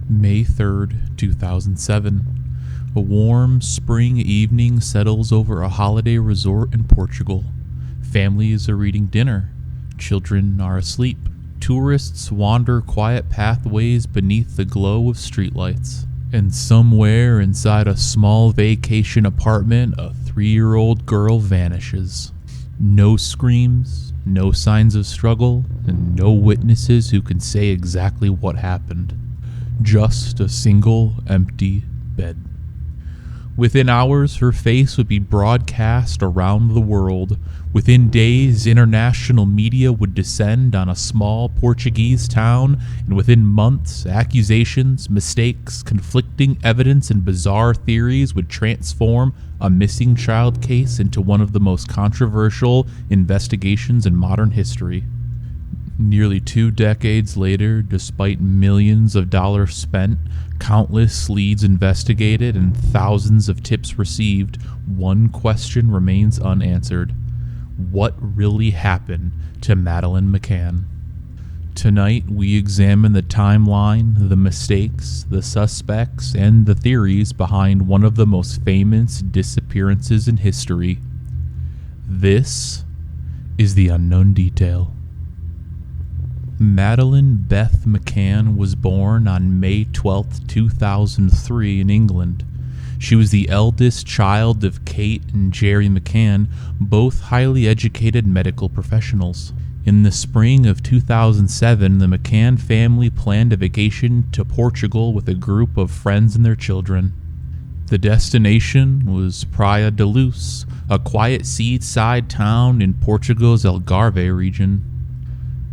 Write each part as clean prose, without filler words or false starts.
May 3rd, 2007. A warm spring evening settles over a holiday resort in Portugal. Families are eating dinner. Children are asleep. Tourists wander quiet pathways beneath the glow of streetlights. And somewhere inside a small vacation apartment, a 3-year-old girl vanishes. No screams, no signs of struggle, and no witnesses who can say exactly what happened. Just a single empty bed. Within hours, her face would be broadcast around the world. Within days, international media would descend on a small Portuguese town, and within months, accusations, mistakes, conflicting evidence, and bizarre theories would transform a missing child case into one of the most controversial investigations in modern history. Nearly 2 decades later, despite millions of dollars spent, countless leads investigated, and thousands of tips received, one question remains unanswered. What really happened to Madeleine McCann? Tonight, we examine the timeline, the mistakes, the suspects, and the theories behind one of the most famous disappearances in history. This is The Unknown Detail. Madeleine Beth McCann was born on May 12, 2003 in England. She was the eldest child of Kate and Jerry McCann, both highly educated medical professionals. In the spring of 2007, the McCann family planned a vacation to Portugal with a group of friends and their children. The destination was Praia da Luz, a quiet seaside town in Portugal's Algarve region.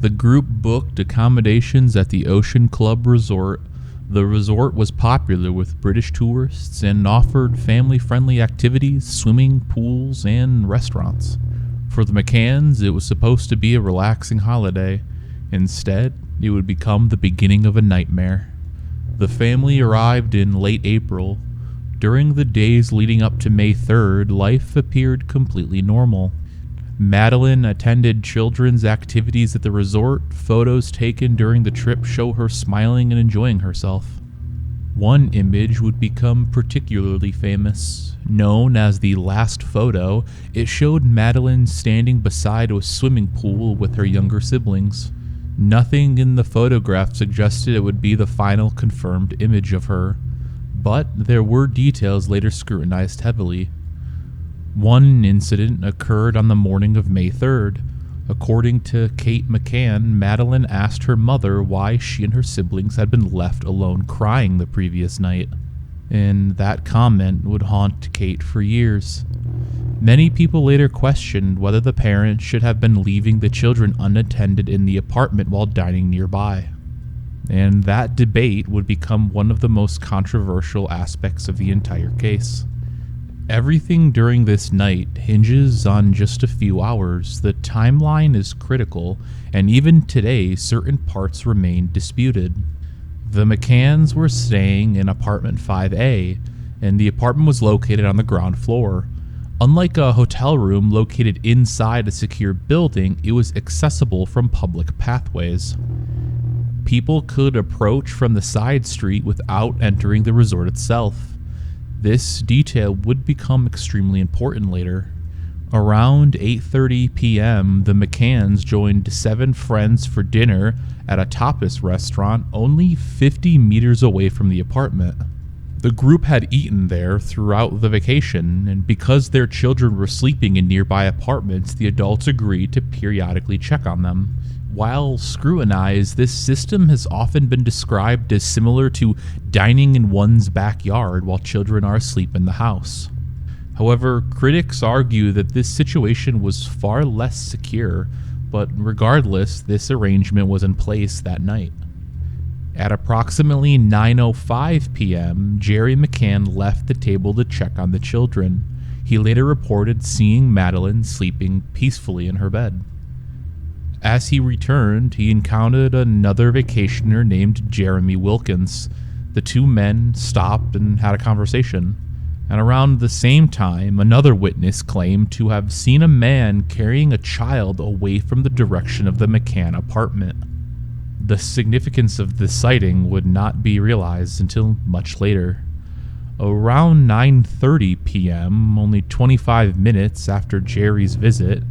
The group booked accommodations at the Ocean Club Resort. The resort was popular with British tourists and offered family-friendly activities, swimming pools, and restaurants. For the McCanns, it was supposed to be a relaxing holiday. Instead, it would become the beginning of a nightmare. The family arrived in late April. During the days leading up to May 3rd, life appeared completely normal. Madeleine attended children's activities at the resort. Photos taken during the trip show her smiling and enjoying herself. One image would become particularly famous. Known as the last photo, it showed Madeleine standing beside a swimming pool with her younger siblings. Nothing in the photograph suggested it would be the final confirmed image of her, but there were details later scrutinized heavily. One incident occurred on the morning of May 3rd. According to Kate McCann, Madeleine asked her mother why she and her siblings had been left alone crying the previous night, and that comment would haunt Kate for years. Many people later questioned whether the parents should have been leaving the children unattended in the apartment while dining nearby, and that debate would become one of the most controversial aspects of the entire case. Everything during this night hinges on just a few hours. The timeline is critical, and even today, certain parts remain disputed. The McCanns were staying in apartment 5A, and the apartment was located on the ground floor. Unlike a hotel room located inside a secure building, it was accessible from public pathways. People could approach from the side street without entering the resort itself. This detail would become extremely important later. Around 8:30 p.m., the McCanns joined 7 friends for dinner at a tapas restaurant only 50 meters away from the apartment. The group had eaten there throughout the vacation, and because their children were sleeping in nearby apartments, the adults agreed to periodically check on them. While scrutinized, this system has often been described as similar to dining in one's backyard while children are asleep in the house. However, critics argue that this situation was far less secure, but regardless, this arrangement was in place that night. At approximately 9:05 p.m., Jerry McCann left the table to check on the children. He later reported seeing Madeleine sleeping peacefully in her bed. As he returned, he encountered another vacationer named Jeremy Wilkins. The two men stopped and had a conversation. And around the same time, another witness claimed to have seen a man carrying a child away from the direction of the McCann apartment. The significance of this sighting would not be realized until much later. Around 9:30 p.m., only 25 minutes after Jerry's visit,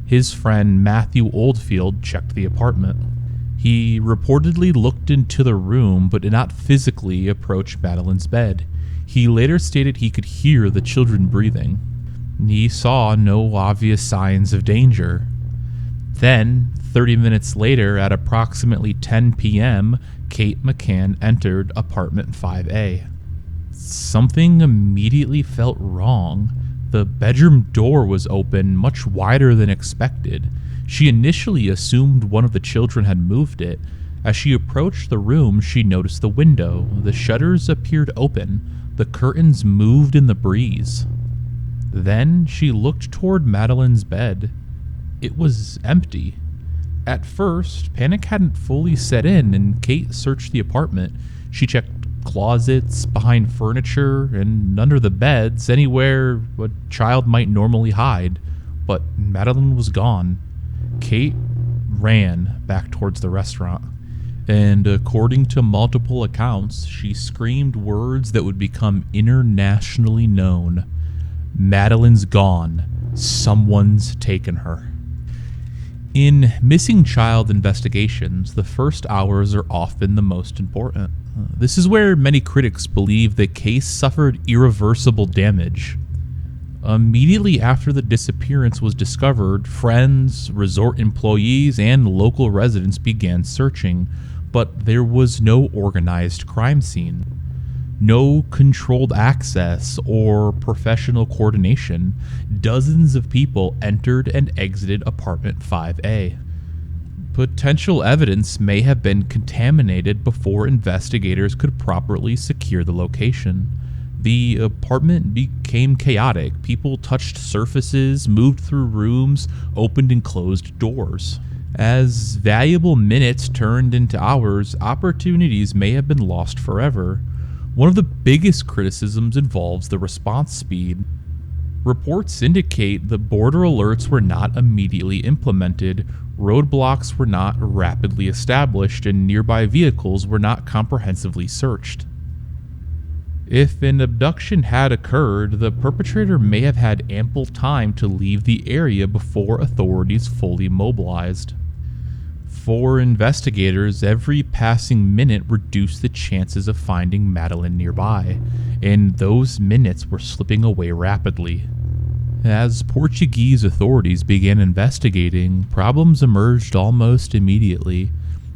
his friend Matthew Oldfield checked the apartment. He reportedly looked into the room but did not physically approach Madeleine's bed. He later stated he could hear the children breathing. He saw no obvious signs of danger. Then, 30 minutes later, at approximately 10 p.m., Kate McCann entered apartment 5A. Something immediately felt wrong. The bedroom door was open much wider than expected. She initially assumed one of the children had moved it. As she approached the room, she noticed the window. The shutters appeared open. The curtains moved in the breeze. Then she looked toward Madeleine's bed. It was empty. At first, panic hadn't fully set in, and Kate searched the apartment. She checked closets, behind furniture, and under the beds, anywhere a child might normally hide. But Madeleine was gone. Kate ran back towards the restaurant, and according to multiple accounts, she screamed words that would become internationally known. "Madeleine's gone. Someone's taken her." In missing child investigations, the first hours are often the most important. This is where many critics believe the case suffered irreversible damage. Immediately after the disappearance was discovered, friends, resort employees, and local residents began searching, but there was no organized crime scene. No controlled access or professional coordination. Dozens of people entered and exited apartment 5A. Potential evidence may have been contaminated before investigators could properly secure the location. The apartment became chaotic. People touched surfaces, moved through rooms, opened and closed doors. As valuable minutes turned into hours, opportunities may have been lost forever. One of the biggest criticisms involves the response speed. Reports indicate the border alerts were not immediately implemented, roadblocks were not rapidly established, and nearby vehicles were not comprehensively searched. If an abduction had occurred, the perpetrator may have had ample time to leave the area before authorities fully mobilized. For investigators, every passing minute reduced the chances of finding Madeleine nearby, and those minutes were slipping away rapidly. As Portuguese authorities began investigating, problems emerged almost immediately.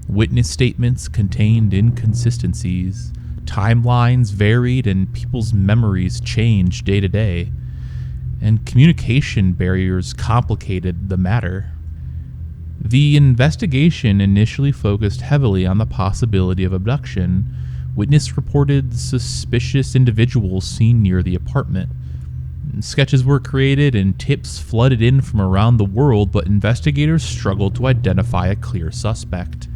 Witness statements contained inconsistencies, timelines varied, and people's memories changed day to day, and communication barriers complicated the matter. The investigation initially focused heavily on the possibility of abduction. Witness reported suspicious individuals seen near the apartment. Sketches were created and tips flooded in from around the world, but investigators struggled to identify a clear suspect.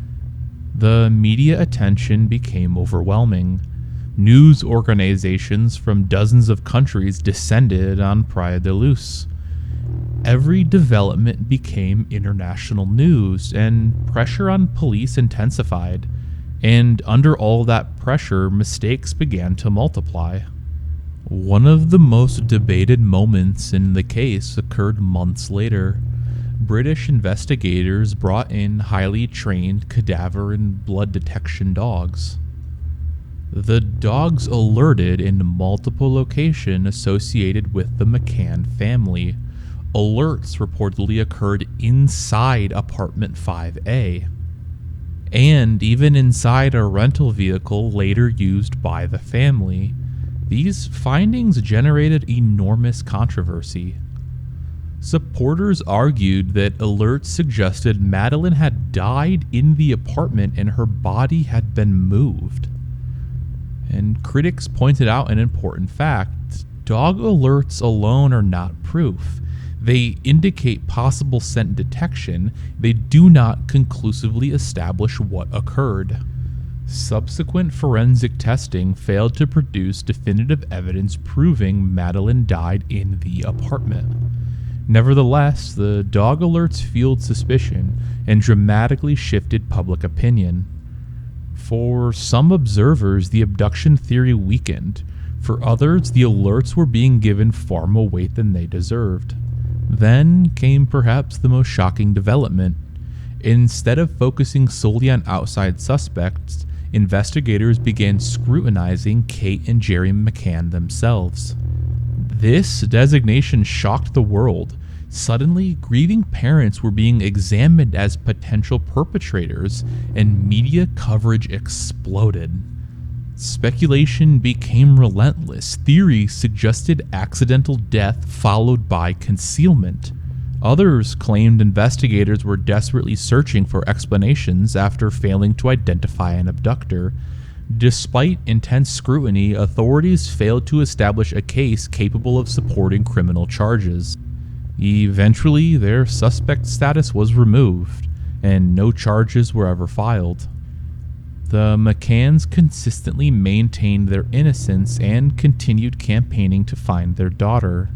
The media attention became overwhelming. News organizations from dozens of countries descended on Praia da Luz. Every development became international news, and pressure on police intensified. And under all that pressure, mistakes began to multiply. One of the most debated moments in the case occurred months later. British investigators brought in highly trained cadaver and blood detection dogs. The dogs alerted in multiple locations associated with the McCann family. Alerts reportedly occurred inside apartment 5A, and even inside a rental vehicle later used by the family. These findings generated enormous controversy. Supporters argued that alerts suggested Madeleine had died in the apartment and her body had been moved. And critics pointed out an important fact: dog alerts alone are not proof. They indicate possible scent detection. They do not conclusively establish what occurred. Subsequent forensic testing failed to produce definitive evidence proving Madeleine died in the apartment. Nevertheless, the dog alerts fueled suspicion and dramatically shifted public opinion. For some observers, the abduction theory weakened. For others, the alerts were being given far more weight than they deserved. Then came perhaps the most shocking development. Instead of focusing solely on outside suspects, investigators began scrutinizing Kate and Jerry McCann themselves. This designation shocked the world. Suddenly, grieving parents were being examined as potential perpetrators, and media coverage exploded. Speculation became relentless. Theories suggested accidental death followed by concealment. Others claimed investigators were desperately searching for explanations after failing to identify an abductor. Despite intense scrutiny, authorities failed to establish a case capable of supporting criminal charges. Eventually, their suspect status was removed, and no charges were ever filed. The McCanns consistently maintained their innocence and continued campaigning to find their daughter.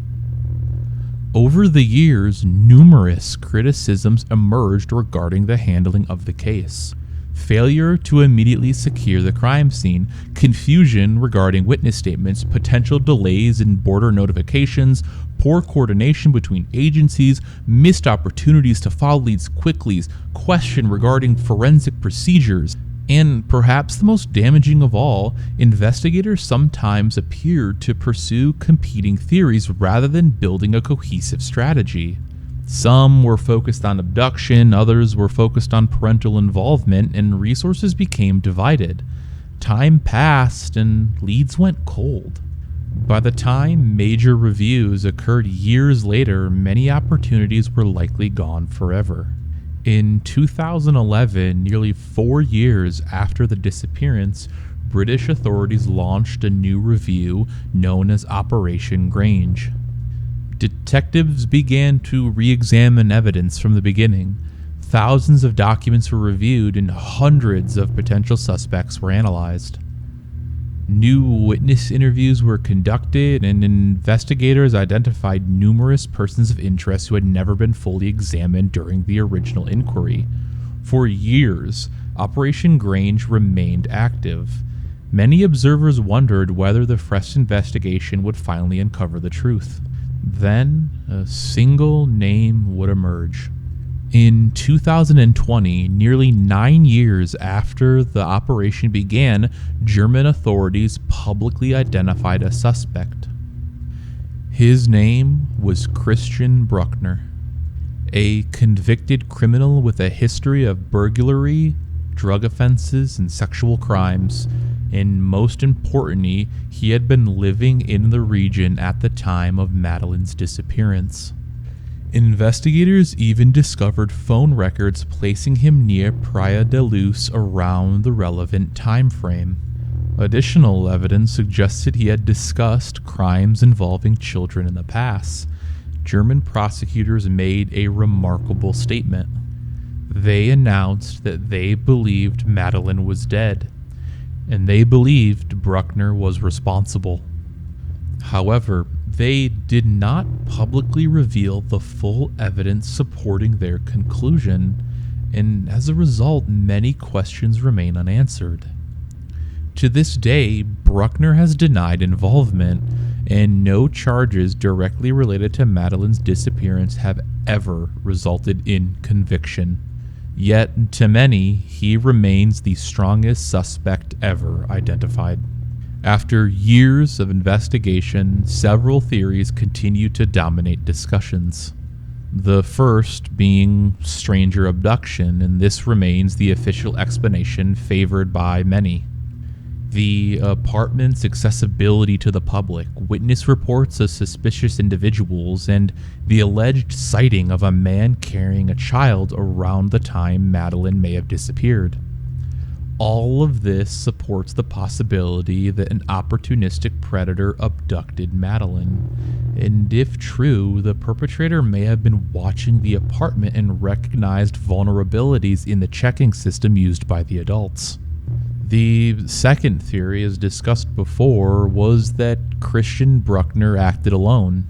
Over the years, numerous criticisms emerged regarding the handling of the case. Failure to immediately secure the crime scene, confusion regarding witness statements, potential delays in border notifications, poor coordination between agencies, missed opportunities to follow leads quickly, question regarding forensic procedures, and perhaps the most damaging of all, investigators sometimes appeared to pursue competing theories rather than building a cohesive strategy. Some were focused on abduction, others were focused on parental involvement, and resources became divided. Time passed and leads went cold. By the time major reviews occurred years later, many opportunities were likely gone forever. In 2011, nearly 4 years after the disappearance, British authorities launched a new review known as Operation Grange. Detectives began to re-examine evidence from the beginning. Thousands of documents were reviewed and hundreds of potential suspects were analyzed. New witness interviews were conducted, and investigators identified numerous persons of interest who had never been fully examined during the original inquiry. For years, Operation Grange remained active. Many observers wondered whether the fresh investigation would finally uncover the truth. Then, a single name would emerge. In 2020, nearly 9 years after the operation began, German authorities publicly identified a suspect. His name was Christian Bruckner, a convicted criminal with a history of burglary, drug offenses, and sexual crimes. And most importantly, he had been living in the region at the time of Madeleine's disappearance. Investigators even discovered phone records placing him near Praia da Luz around the relevant time frame. Additional evidence suggested he had discussed crimes involving children in the past. German prosecutors made a remarkable statement. They announced that they believed Madeleine was dead, and they believed Bruckner was responsible. However, they did not publicly reveal the full evidence supporting their conclusion, and as a result, many questions remain unanswered. To this day, Bruckner has denied involvement, and no charges directly related to Madeleine's disappearance have ever resulted in conviction. Yet, to many, he remains the strongest suspect ever identified. After years of investigation, several theories continue to dominate discussions. The first being stranger abduction, and this remains the official explanation favored by many. The apartment's accessibility to the public, witness reports of suspicious individuals, and the alleged sighting of a man carrying a child around the time Madeleine may have disappeared. All of this supports the possibility that an opportunistic predator abducted Madeleine. And if true, the perpetrator may have been watching the apartment and recognized vulnerabilities in the checking system used by the adults. The second theory, as discussed before, was that Christian Bruckner acted alone.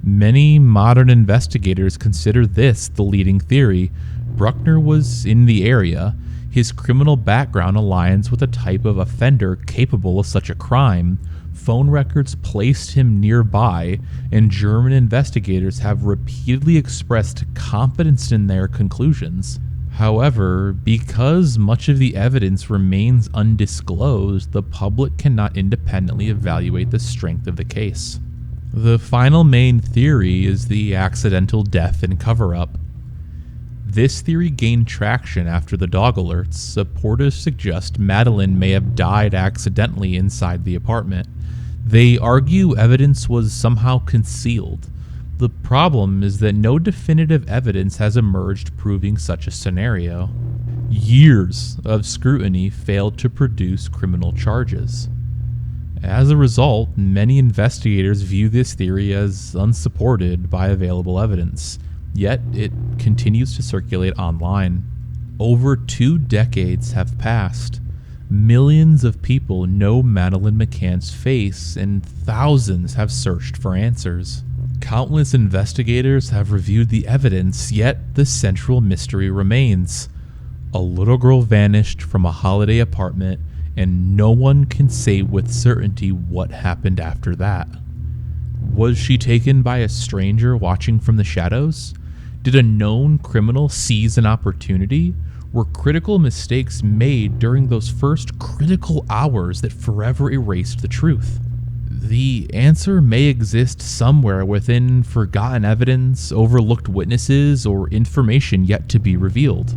Many modern investigators consider this the leading theory. Bruckner was in the area. His criminal background aligns with a type of offender capable of such a crime. Phone records placed him nearby, and German investigators have repeatedly expressed confidence in their conclusions. However, because much of the evidence remains undisclosed, the public cannot independently evaluate the strength of the case. The final main theory is the accidental death and cover-up. This theory gained traction after the dog alerts. Supporters suggest Madeleine may have died accidentally inside the apartment. They argue evidence was somehow concealed. The problem is that no definitive evidence has emerged proving such a scenario. Years of scrutiny failed to produce criminal charges. As a result, many investigators view this theory as unsupported by available evidence, yet it continues to circulate online. Over 2 decades have passed. Millions of people know Madeleine McCann's face, and thousands have searched for answers. Countless investigators have reviewed the evidence, yet the central mystery remains. A little girl vanished from a holiday apartment, and no one can say with certainty what happened after that. Was she taken by a stranger watching from the shadows? Did a known criminal seize an opportunity? Were critical mistakes made during those first critical hours that forever erased the truth? The answer may exist somewhere within forgotten evidence, overlooked witnesses, or information yet to be revealed.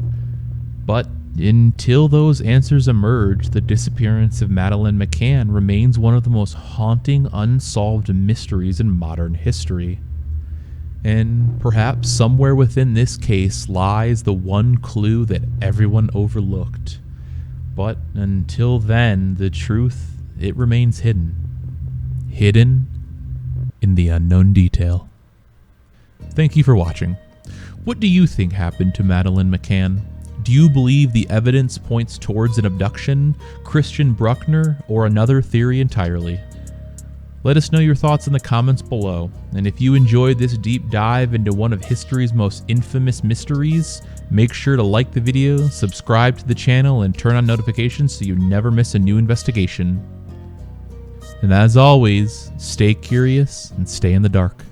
But until those answers emerge, the disappearance of Madeleine McCann remains one of the most haunting, unsolved mysteries in modern history. And perhaps somewhere within this case lies the one clue that everyone overlooked. But until then, the truth, it remains hidden. Hidden in the unknown detail. Thank you for watching. What do you think happened to Madeleine McCann? Do you believe the evidence points towards an abduction, Christian Bruckner, or another theory entirely? Let us know your thoughts in the comments below, and if you enjoyed this deep dive into one of history's most infamous mysteries, make sure to like the video, subscribe to the channel, and turn on notifications so you never miss a new investigation. And as always, stay curious and stay in the dark.